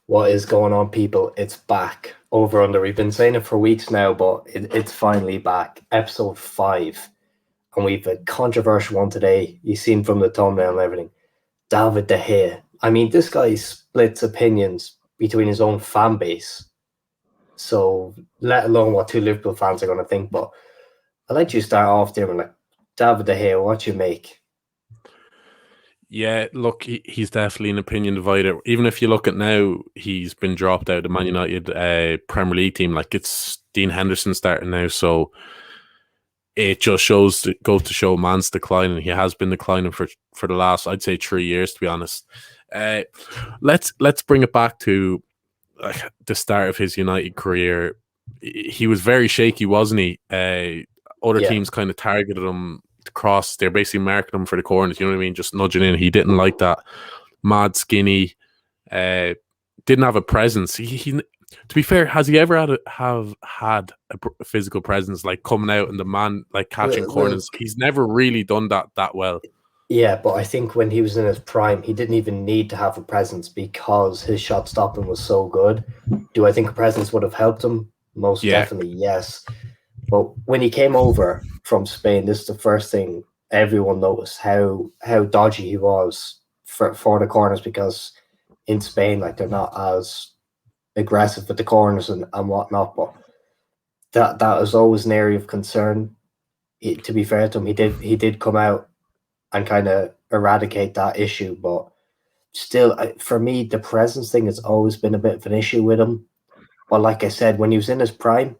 What is going on, people? It's back. Over under. We've been saying it for weeks now, but it's finally back. Episode 5. And we've a controversial one today. You've seen from the thumbnail and everything. David De Gea. I mean, this guy splits opinions between his own fan base. So, let alone what two Liverpool fans are going to think. But I'd like you to start off there with like, David De Gea, what you make? Yeah, look, he's definitely an opinion divider. Even if you look at now, he's been dropped out of the Man United Premier League team. Like, it's Dean Henderson starting now, so it just goes to show man's declining. He has been declining for the last, I'd say, 3 years, to be honest. Let's bring it back to the start of his United career. He was very shaky, wasn't he? Other teams kind of targeted him to cross. They're basically marking him for the corners, you know what I mean? Just nudging in. He didn't like that. Mad skinny. Didn't have a presence. He to be fair, has he ever had a physical presence, like coming out and the man like catching corners? He's never really done that well. Yeah, but I think when he was in his prime, he didn't even need to have a presence because his shot stopping was so good. Do I think a presence would have helped him? Most definitely, yes. But when he came over from Spain, this is the first thing everyone noticed, how dodgy he was for the corners, because in Spain, like, they're not as aggressive with the corners and whatnot. But that was always an area of concern. To be fair to him, he did come out and kind of eradicate that issue. But still, for me, the presence thing has always been a bit of an issue with him. But like I said, when he was in his prime,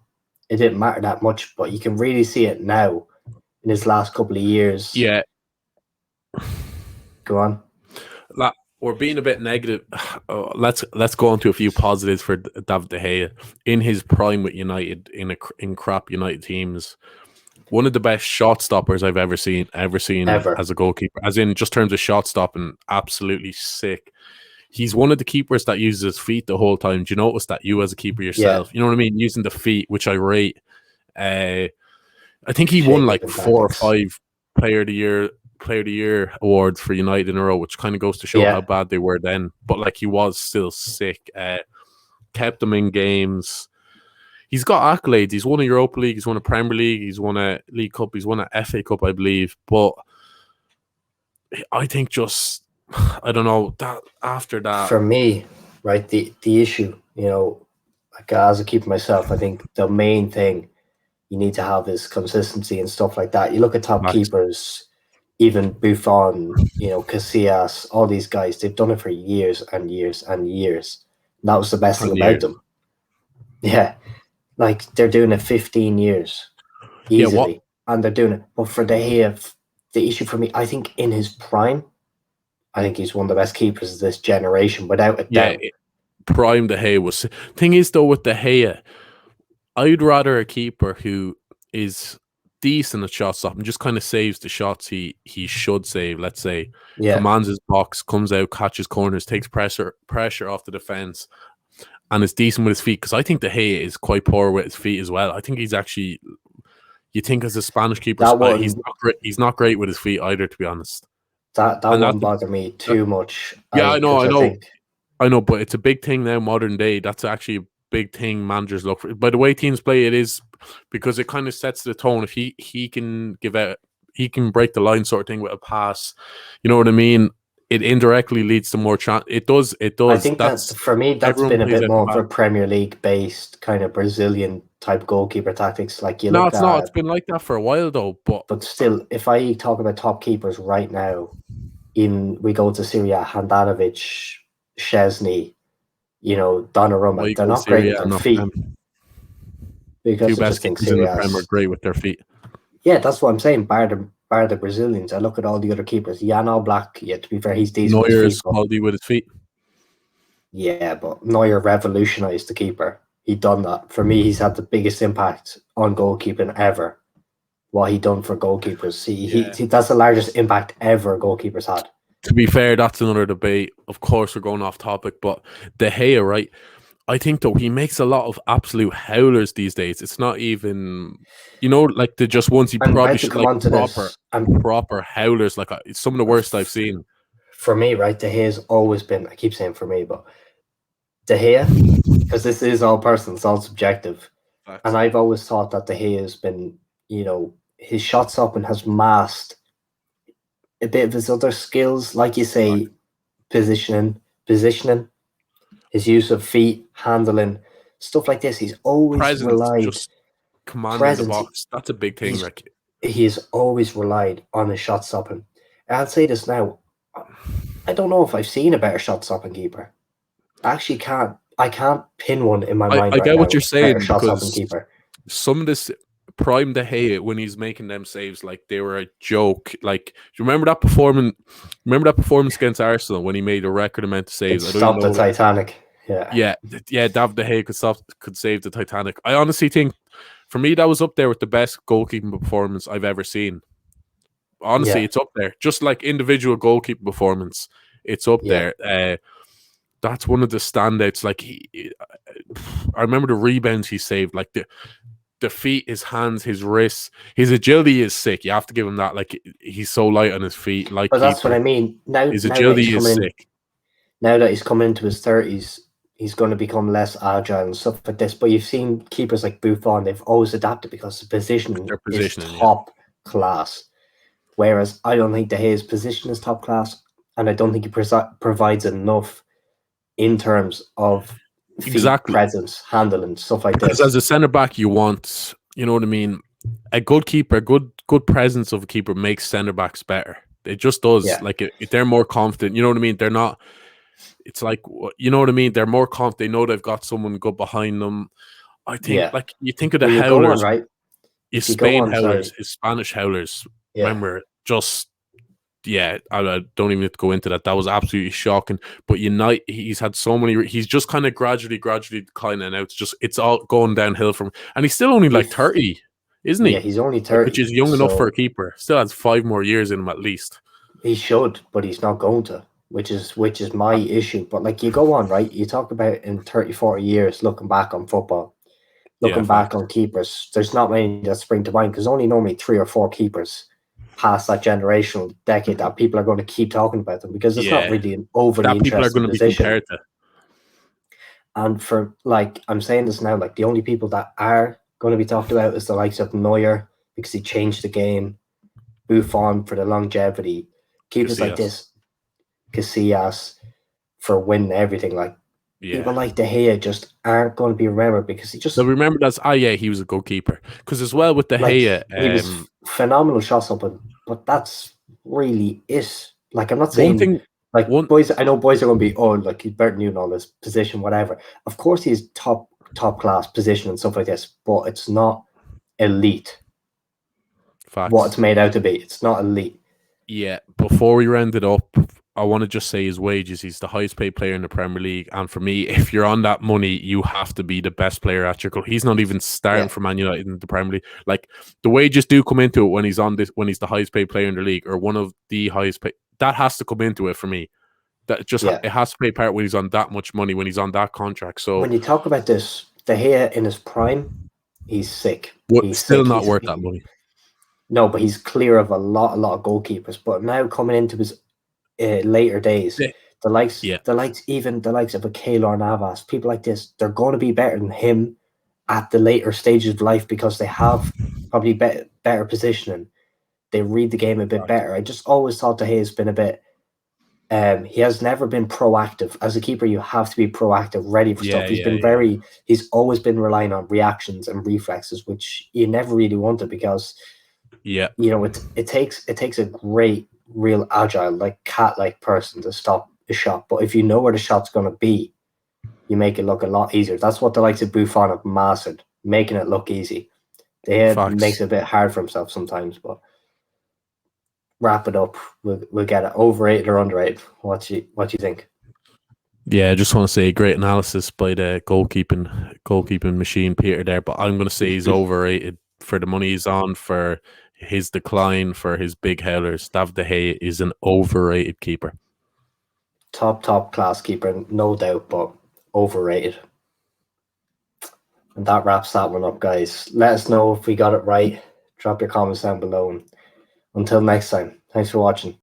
it didn't matter that much. But you can really see it now in his last couple of years. Yeah. Go on. We're being a bit negative. Let's go on to a few positives for David De Gea. In his prime with United, in crap United teams, one of the best shot stoppers I've ever seen as a goalkeeper. As in just terms of shot stopping, absolutely sick. He's one of the keepers that uses his feet the whole time. Do you notice that, you as a keeper yourself? Yeah. You know what I mean? Using the feet, which I rate. I think he won like 4 or 5 Player of the Year awards for United in a row, which kind of goes to show how bad they were then. But like, he was still sick. Kept them in games. He's got accolades. He's won a Europa League. He's won a Premier League. He's won a League Cup. He's won a FA Cup, I believe. But I think just, I don't know, that after that, for me, right, the issue, you know, like, as a keeper myself, I think the main thing you need to have is consistency and stuff like that. You look at top keepers, even Buffon, you know, Casillas, all these guys, they've done it for years and years and years. And that was the best thing about them. Yeah. Like, they're doing it 15 years easily. And they're doing it. But for De Gea, the issue for me, I think in his prime, I think he's one of the best keepers of this generation, without a doubt. Prime De Gea was. Thing is, though, with De Gea, I'd rather a keeper who is decent at shot stopping, just kind of saves the shots he should save, let's say. Commands his box, comes out, catches corners, takes pressure off the defense, and is decent with his feet. Because I think De Gea is quite poor with his feet as well. I think he's actually, you think as a Spanish keeper, he's not great with his feet either, to be honest. That won't bother me too much. Yeah, I know, but it's a big thing now, modern day. That's actually a big thing managers look for. By the way teams play, it is, because it kind of sets the tone. If he can give out, he can break the line sort of thing with a pass, you know what I mean? It indirectly leads to more chance. It does. I think that's for me, that's been a bit more of a Premier League based kind of Brazilian type goalkeeper tactics. Like, no, it's not. It's been like that for a while though. But still, if I talk about top keepers right now, we go to Syria, Handanovic, Szczesny, you know, Donnarumma, they're not great with their feet. Because two best keepers in the Prem are great with their feet. Yeah, that's what I'm saying. Bar the Brazilians, I look at all the other keepers. Jan Oblak, to be fair, he's decent. Neuer is quality with his feet. Yeah, but Neuer revolutionized the keeper. He done that. For me, he's had the biggest impact on goalkeeping ever. What he done for goalkeepers. He that's the largest impact ever goalkeepers had. To be fair, that's another debate. Of course, we're going off topic, but De Gea, right? I think, though, he makes a lot of absolute howlers these days. It's not even, you know, like the just ones he probably should, like, proper howlers. Like, it's some of the worst I've seen. For me, right, De Gea's always been, I keep saying for me, but De Gea, because this is all personal, it's all subjective. Facts. And I've always thought that De Gea has been, his shot stopping has masked a bit of his other skills, like you say, positioning, his use of feet, handling, stuff like this. He's always Presence, relied just commanding the presence. box. That's a big thing. He's always relied on his shot stopping. And I'll say this now. I don't know if I've seen a better shot stopping keeper. I actually can't. I can't pin one in my mind. I right get now, what you're saying, shot stopping because keeper. some of this prime De Gea, when he's making them saves, like they were a joke. Like, do you remember that performance? Remember that performance against Arsenal when he made a record amount of saves? It stopped the Titanic. Yeah. David De Gea could save the Titanic. I honestly think, for me, that was up there with the best goalkeeping performance I've ever seen. Honestly, it's up there. Just like individual goalkeeping performance, it's up there. That's one of the standouts. Like, I remember the rebounds he saved. Like the feet, his hands, his wrists, his agility is sick. You have to give him that. Like, he's so light on his feet. Like, but that's what I mean. Now his agility is sick. Now that he's coming into his 30s, he's going to become less agile and stuff like this. But you've seen keepers like Buffon; they've always adapted because the positioning is top class. Whereas I don't think De Gea's position is top class, and I don't think he provides enough in terms of feet presence, handling, stuff like this. Because as a centre back, you want, you know what I mean, a good keeper, good presence of a keeper makes centre backs better. It just does. Yeah. Like, if they're more confident, you know what I mean. They're not. It's like, you know what I mean. They're more confident. They know they've got someone good behind them. I think, like, you think of the howlers, right? His Spanish howlers. Yeah. Remember, just. Yeah, I don't even have to go into that. That was absolutely shocking. But he's had so many. He's just kind of gradually declining now. It's all going downhill from. And he's still only like 30, isn't he? Yeah, he's only 30, which is young enough for a keeper. Still has 5 more years in him at least. He should, but he's not going to, which is my issue. But like, you go on, right? You talk about in 30, 40 years looking back on football, looking back on keepers. There's not many that spring to mind, because only normally 3 or 4 keepers past that generational decade that people are going to keep talking about them, because it's not really an overly interesting people are going to position. be compared to. And for, like, I'm saying this now, like, the only people that are going to be talked about is the likes of Neuer, because he changed the game, Buffon for the longevity, keepers like this, Casillas for winning everything. Like, people like De Gea just aren't going to be remembered, because he just. They'll remember that's he was a goalkeeper. Because as well with De Gea, he was phenomenal shot stopping, but that's really it. Like, I'm not saying boys. I know boys are going to be, like, he's better than you in all this position, whatever. Of course, he's top class position and stuff like this, but it's not elite. Facts. What it's made out to be, it's not elite. Yeah. Before we round it up, I want to just say his wages. He's the highest paid player in the Premier League, and for me, if you're on that money, you have to be the best player at your club. He's not even starting for Man United in the Premier League. Like, the wages do come into it when he's the highest paid player in the league, or one of the highest paid. That has to come into it for me. That just it has to play part when he's on that much money, when he's on that contract. So when you talk about this, De Gea in his prime, he's sick. He's still not worth that money. No, but he's clear of a lot of goalkeepers. But now coming into his later days, the likes of a Keylor Navas, people like this, they're going to be better than him at the later stages of life, because they have probably better positioning. They read the game a bit better. I just always thought De Gea's been a bit. He has never been proactive. As a keeper, you have to be proactive, ready for stuff. He's always been relying on reactions and reflexes, which you never really wanted, because it takes a great, real agile, like cat-like person to stop a shot. But if you know where the shot's going to be, you make it look a lot easier. That's what the likes of Buffon have mastered, making it look easy. They makes it a bit hard for himself sometimes, but wrap it up. We'll get it. Overrated or underrated? What do you think? Yeah, I just want to say great analysis by the goalkeeping machine, Peter, there. But I'm going to say he's overrated for the money he's on, for his decline, for his big howlers. David De Gea is an overrated keeper. Top class keeper, no doubt, but overrated. And that wraps that one up, guys. Let us know if we got it right. Drop your comments down below. And until next time, thanks for watching.